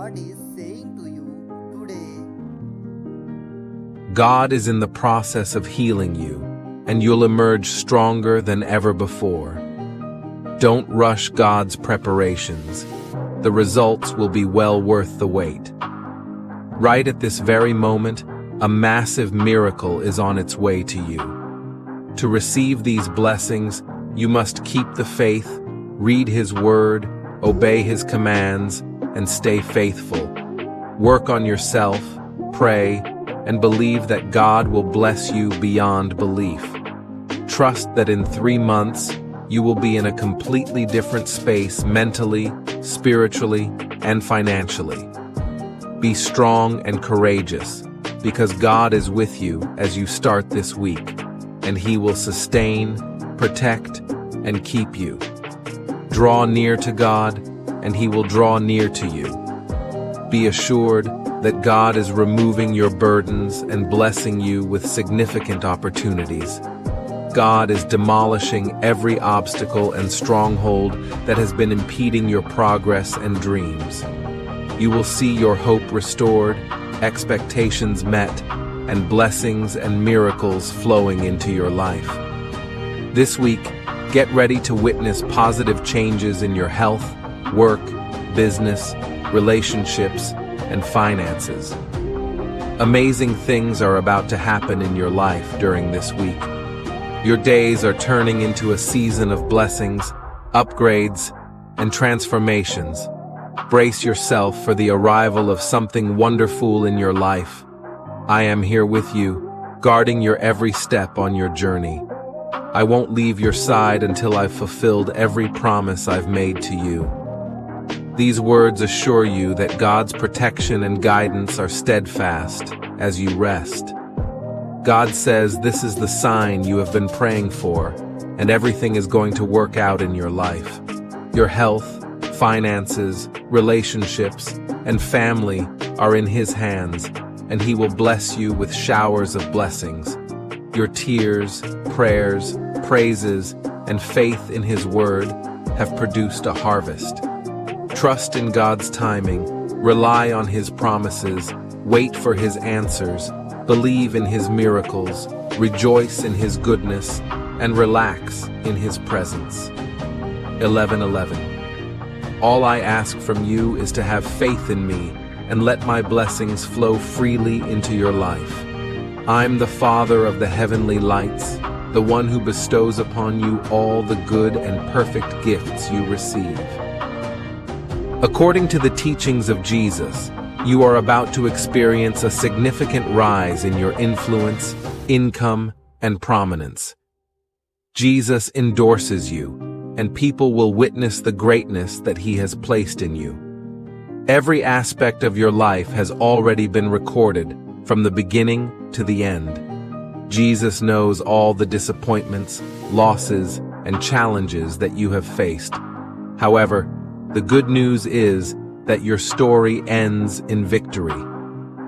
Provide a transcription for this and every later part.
God is saying to you today. God is in the process of healing you, and you'll emerge stronger than ever before. Don't rush God's preparations. The results will be well worth the wait. Right at this very moment, a massive miracle is on its way to you. To receive these blessings, you must keep the faith, read His Word, obey His commands, and stay faithful. Work on yourself, pray, and believe that God will bless you beyond belief. Trust that in 3 months, you will be in a completely different space mentally, spiritually, and financially. Be strong and courageous, because God is with you as you start this week, and He will sustain, protect, and keep you. Draw near to God, and He will draw near to you. Be assured that God is removing your burdens and blessing you with significant opportunities. God is demolishing every obstacle and stronghold that has been impeding your progress and dreams. You will see your hope restored, expectations met, and blessings and miracles flowing into your life. This week, get ready to witness positive changes in your health, work, business, relationships, and finances. Amazing things are about to happen in your life during this week. Your days are turning into a season of blessings, upgrades, and transformations. Brace yourself for the arrival of something wonderful in your life. I am here with you, guarding your every step on your journey. I won't leave your side until I've fulfilled every promise I've made to you. These words assure you that God's protection and guidance are steadfast as you rest. God says this is the sign you have been praying for, and everything is going to work out in your life. Your health, finances, relationships, and family are in His hands, and He will bless you with showers of blessings. Your tears, prayers, praises, and faith in His Word have produced a harvest. Trust in God's timing, rely on His promises, wait for His answers, believe in His miracles, rejoice in His goodness, and relax in His presence. 11:11. All I ask from you is to have faith in me and let my blessings flow freely into your life. I'm the Father of the heavenly lights, the one who bestows upon you all the good and perfect gifts you receive. According to the teachings of Jesus, you are about to experience a significant rise in your influence, income, and prominence. Jesus endorses you, and people will witness the greatness that He has placed in you. Every aspect of your life has already been recorded, from the beginning to the end. Jesus knows all the disappointments, losses, and challenges that you have faced. However, the good news is that your story ends in victory.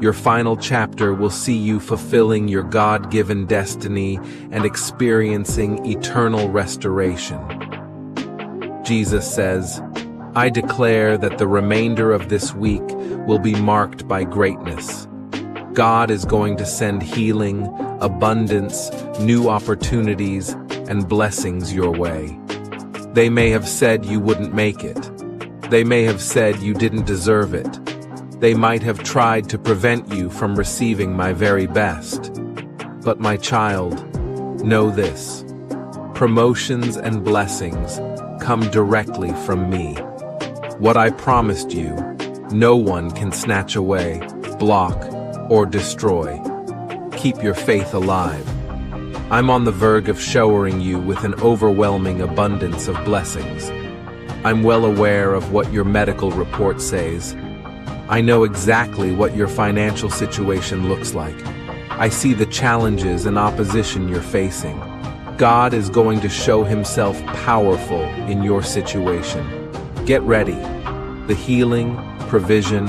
Your final chapter will see you fulfilling your God-given destiny and experiencing eternal restoration. Jesus says, I declare that the remainder of this week will be marked by greatness. God is going to send healing, abundance, new opportunities, and blessings your way. They may have said you wouldn't make it. They may have said you didn't deserve it. They might have tried to prevent you from receiving my very best. But my child, know this: promotions and blessings come directly from me. What I promised you, no one can snatch away, block, or destroy. Keep your faith alive. I'm on the verge of showering you with an overwhelming abundance of blessings. I'm well aware of what your medical report says. I know exactly what your financial situation looks like. I see the challenges and opposition you're facing. God is going to show Himself powerful in your situation. Get ready. The healing, provision,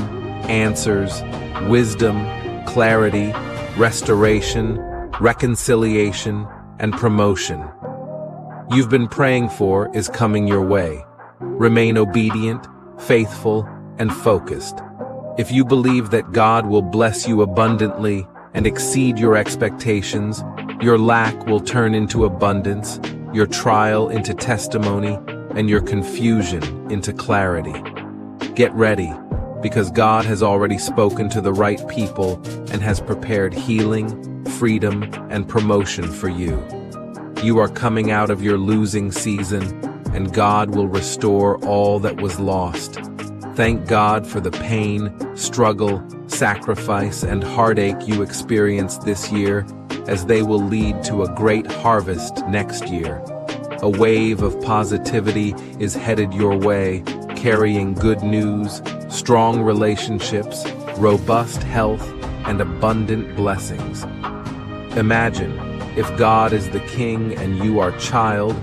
answers, wisdom, clarity, restoration, reconciliation, and promotion you've been praying for is coming your way. Remain obedient, faithful, and focused. If you believe that God will bless you abundantly and exceed your expectations, your lack will turn into abundance, your trial into testimony, and your confusion into clarity. Get ready, because God has already spoken to the right people and has prepared healing, freedom, and promotion for you. You are coming out of your losing season, and God will restore all that was lost. Thank God for the pain, struggle, sacrifice, and heartache you experienced this year, as they will lead to a great harvest next year. A wave of positivity is headed your way, carrying good news, strong relationships, robust health, and abundant blessings. Imagine, if God is the king and you are child,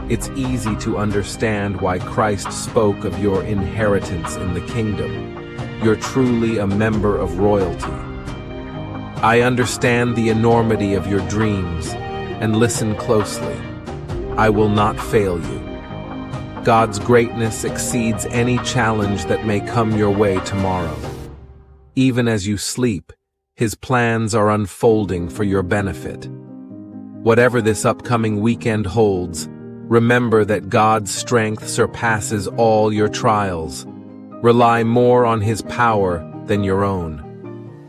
it's easy to understand why Christ spoke of your inheritance in the kingdom. You're truly a member of royalty. I understand the enormity of your dreams, and listen closely. I will not fail you. God's greatness exceeds any challenge that may come your way tomorrow. Even as you sleep, His plans are unfolding for your benefit. Whatever this upcoming weekend holds, remember that God's strength surpasses all your trials. Rely more on His power than your own.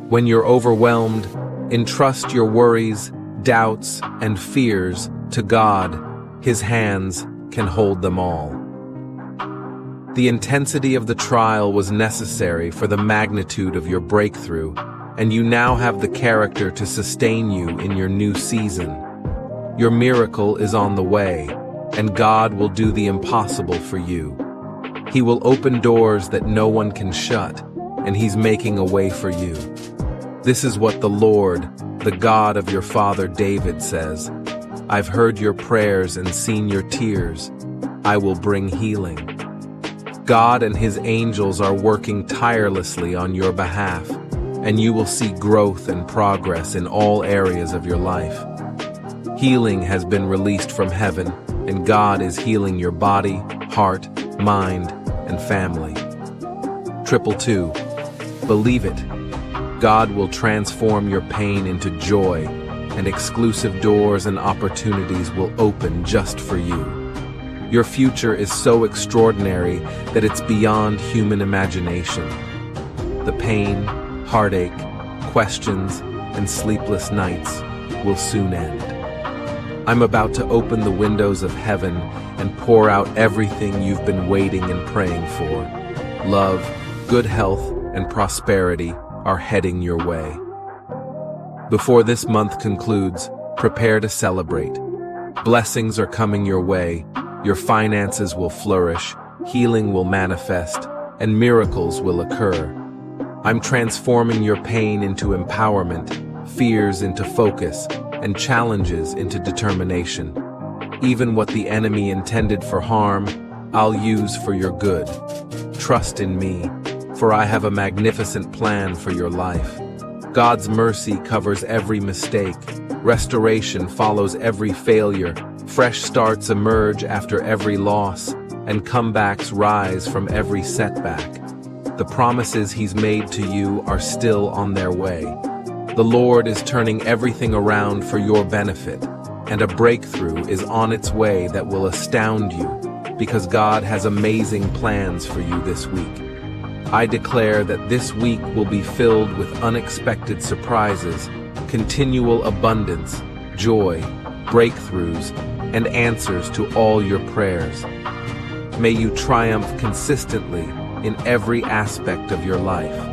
When you're overwhelmed, entrust your worries, doubts, and fears to God. His hands can hold them all. The intensity of the trial was necessary for the magnitude of your breakthrough, and you now have the character to sustain you in your new season. Your miracle is on the way, and God will do the impossible for you. He will open doors that no one can shut, and He's making a way for you. This is what the Lord, the God of your father David, says: I've heard your prayers and seen your tears. I will bring healing. God and His angels are working tirelessly on your behalf, and you will see growth and progress in all areas of your life. Healing has been released from heaven, and God is healing your body, heart, mind, and family. 222. Believe it. God will transform your pain into joy, and exclusive doors and opportunities will open just for you. Your future is so extraordinary that it's beyond human imagination. The pain, heartache, questions, and sleepless nights will soon end. I'm about to open the windows of heaven and pour out everything you've been waiting and praying for. Love, good health, and prosperity are heading your way. Before this month concludes, prepare to celebrate. Blessings are coming your way, your finances will flourish, healing will manifest, and miracles will occur. I'm transforming your pain into empowerment, fears into focus, and challenges into determination. Even what the enemy intended for harm, I'll use for your good. Trust in me, for I have a magnificent plan for your life. God's mercy covers every mistake. Restoration follows every failure. Fresh starts emerge after every loss, and comebacks rise from every setback. The promises He's made to you are still on their way. The Lord is turning everything around for your benefit, and a breakthrough is on its way that will astound you, because God has amazing plans for you this week. I declare that this week will be filled with unexpected surprises, continual abundance, joy, breakthroughs, and answers to all your prayers. May you triumph consistently in every aspect of your life.